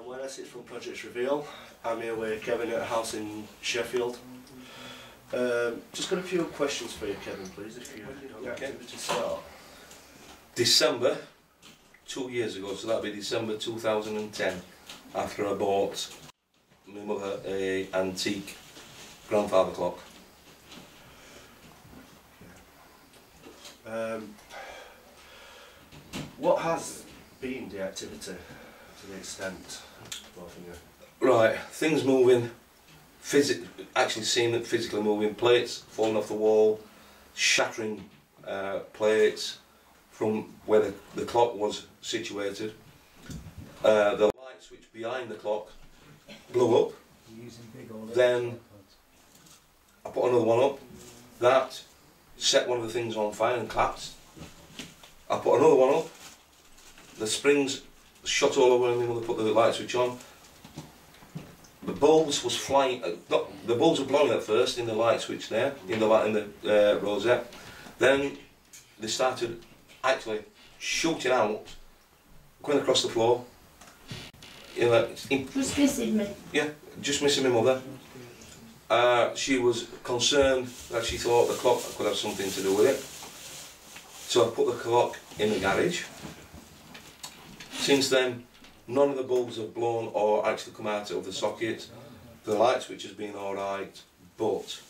Glenn Essex from Project Reveal. I'm here with Kevin at a house in Sheffield. Just got a few questions for you, Kevin, please, if you okay to start. December 2 years ago, so that'll be December 2010, after I bought my mother an antique grandfather clock. What has been the activity to the extent of Right, things moving, actually seeing it physically moving, plates falling off the wall, shattering plates from where the clock was situated. The light switch behind the clock blew up. Then I put another one up. That set one of the things on fire and collapsed. I put another one up. The springs shot all over and then put the light switch on. The bulbs was flying. The bulbs were blowing at first in the light switch there, in the rosette. Then they started actually shooting out, going across the floor. You know, Just missing me. Yeah, just missing my mother. She was concerned that she thought the clock could have something to do with it. So I put the clock in the garage. Since then, none of the bulbs have blown or actually come out of the socket. The light switch has been alright, but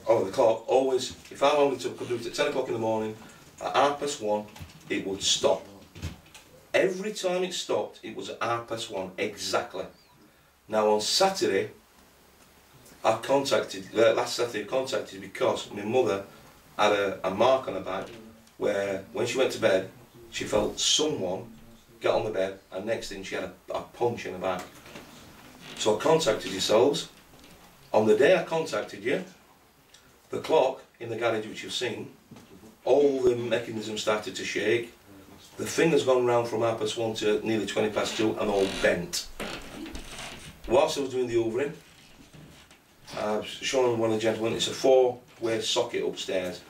the clock always, if I wanted to do it at 10 o'clock in the morning, at 1:30 it would stop. Every time it stopped, it was at 1:30 exactly. Now on Saturday, last Saturday I contacted because my mother had a mark on her back where when she went to bed, she felt someone get on the bed, and next thing she had a punch in her back. So I contacted yourselves. On the day I contacted you, the clock in the garage which you've seen, all the mechanisms started to shake. The thing has gone round from 1:30 to nearly 2:20 and all bent. Whilst I was doing the hoovering, I've shown one of the gentlemen, it's a 4-way socket upstairs.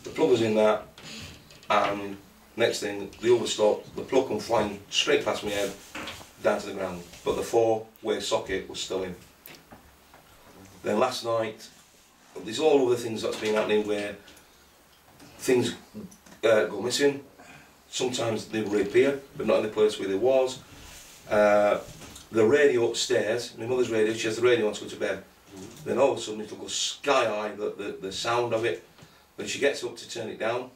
The plug was in that, and next thing, the hoover stopped, the plug come flying straight past my head, down to the ground, but the 4-way socket was still in. Then last night, there's all other things that's been happening where things go missing. Sometimes they reappear, but not in the place where they was. The radio upstairs, my mother's radio, she has the radio on to go to bed. Then all of a sudden it'll go sky high, the sound of it. When she gets up to turn it down,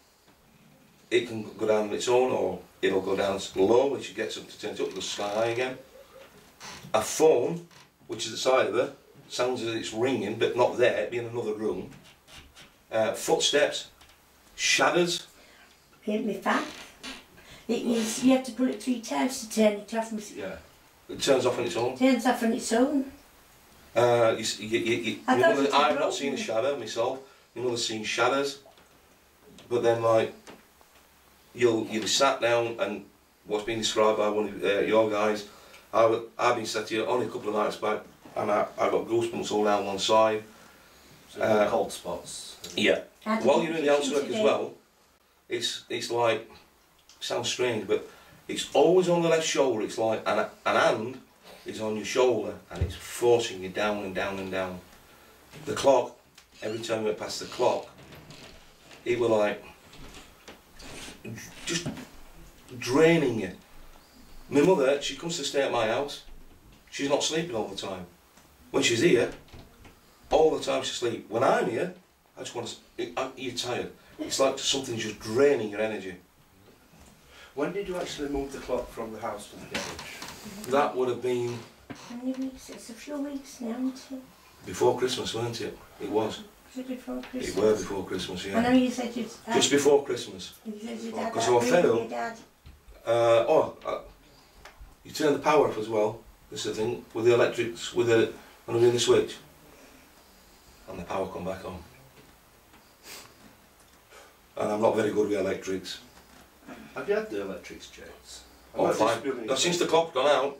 it can go down on its own, or it'll go down low. When she gets up to turn it up, it'll go sky high again. A phone, which is the side of her, sounds as if it's ringing, but not there, it'd be in another room. Footsteps, shadows. Hit me back. You have to pull it 3 times to turn it off. Yeah, it turns off on its own. Turns off on its own. I've not seen a shadow myself. My mother's seen shadows, but then like you'll be sat down, and what's been described by one of your guys, I've been sat here only a couple of nights back, and I've got goosebumps all down one side. So cold spots. Yeah. While you're in the housework as well, it's like, sounds strange, but it's always on the left shoulder. It's like an hand is on your shoulder and it's forcing you down and down and down. The clock, every time you went past the clock, it was like just draining you. My mother, she comes to stay at my house. She's not sleeping all the time. When she's here, all the time she sleeps. When I'm here, I just want to. You're tired. It's like something's just draining your energy. When did you actually move the clock from the house to the garage? That would have been. How many weeks? It's a few weeks now, isn't it? Before Christmas, weren't it? It was. Was it before Christmas? It were before Christmas, yeah. I know you said you'd... Just before Christmas. You said you'd had Because that I was fed with up. your dad. You turn the power off as well. This is the thing with the electrics, when I'm in the switch, and the power come back on. And I'm not very good with electrics. Have you had the electrics checked? Oh, fine. No, since the clock's gone out,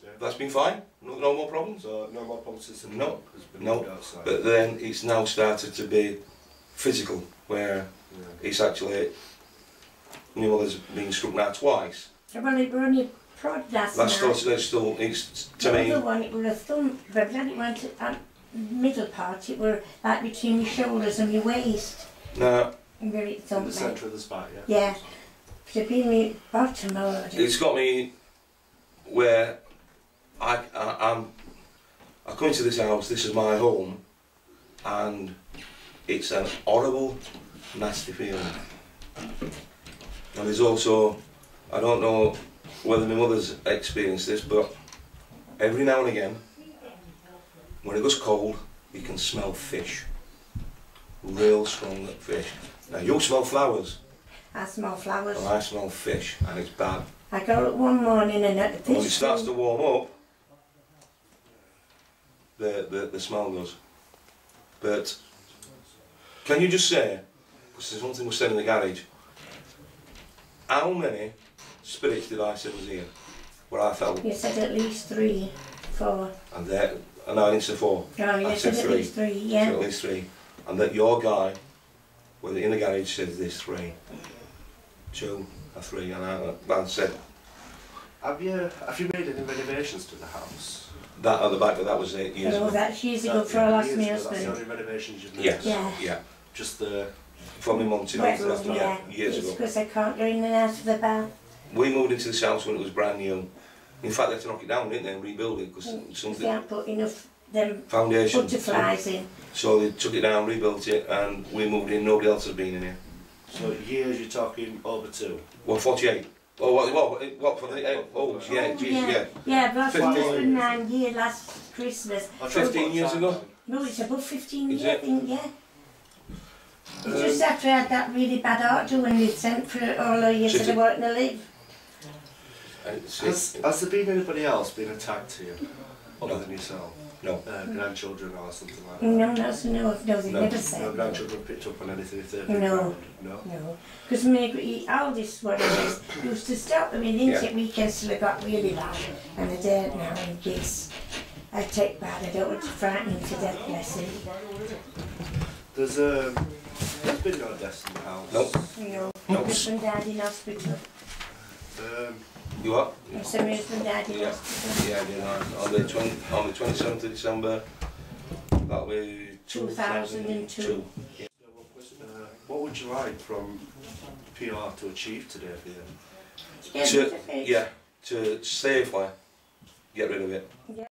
yeah. That's been fine. No more problems. So no more problems since the clock has been moved outside. But then it's now started to be physical, where it's actually, my mother's been struck now twice. Well, we're only prod last That's night. still, it's, to The me, other one, it was a thumb, but I it went at middle part, it were like between your shoulders and your waist. no, And very In thumb. the centre of the spine, yeah? Yeah. But it'd been my bottom already. it's got me where I come into this house, this is my home, and it's an horrible, nasty feeling. And there's also, I don't know whether my mother's experienced this, but every now and again, when it goes cold, you can smell fish. Real strong fish. Now you smell flowers, I smell flowers. and I smell fish, and it's bad. I got up one morning and at the And when it fish starts to pool, warm up, the smell goes. But can you just say, because there's one thing we said in the garage, how many spirits did I say was here? Where I felt, you said at least 3, 4. and there, and I didn't say 4. No, you I said said at 3. least 3, So yeah. at least 3. And that your guy, well, in the garage says there's 3. 2 or 3, and I said Have you made any renovations to the house? that at the back, but that was 8 years No, ago. that's years ago for I lost my That's the husband. only renovations you've made? Yes, Yeah. yeah. Just the... From my mum to Wet me, room, yeah. years It's ago. because I can't go in and out of the bath. We moved into this house when it was brand new. In fact, they had to knock it down, didn't they, and rebuild it, because They something, can't put enough them foundation. butterflies in. So they took it down, rebuilt it, and we moved in. Nobody else has been in here. So years you're talking over 2? Well, 48. Oh, what for the, oh, yeah, geez, yeah. Yeah, but I 15 was 9 years last Christmas. 15 years ago? No, it's about 15 Is years, I it? think, yeah. It's just after I had that really bad heart when they sent for all the years that I weren't to live. Has there been anybody else been attacked here? Other than yourself? No. Grandchildren or something like that? No, they No. never said. No grandchildren picked up on anything if they've been No. grounded? No? No, because my oldest one used to stop them in insect weekends till I got really bad, and I don't now in case I take bad. I don't want to frighten him to death, bless him. There's been no deaths in the house? Nope. No, my husband died in hospital. You what? I said my husband died in Yeah. hospital. Yeah, I did. On the 27th of December, that was 2002. What would you like from PR to achieve today for you? Get rid of it. Yeah, to safely get rid of it. Yeah.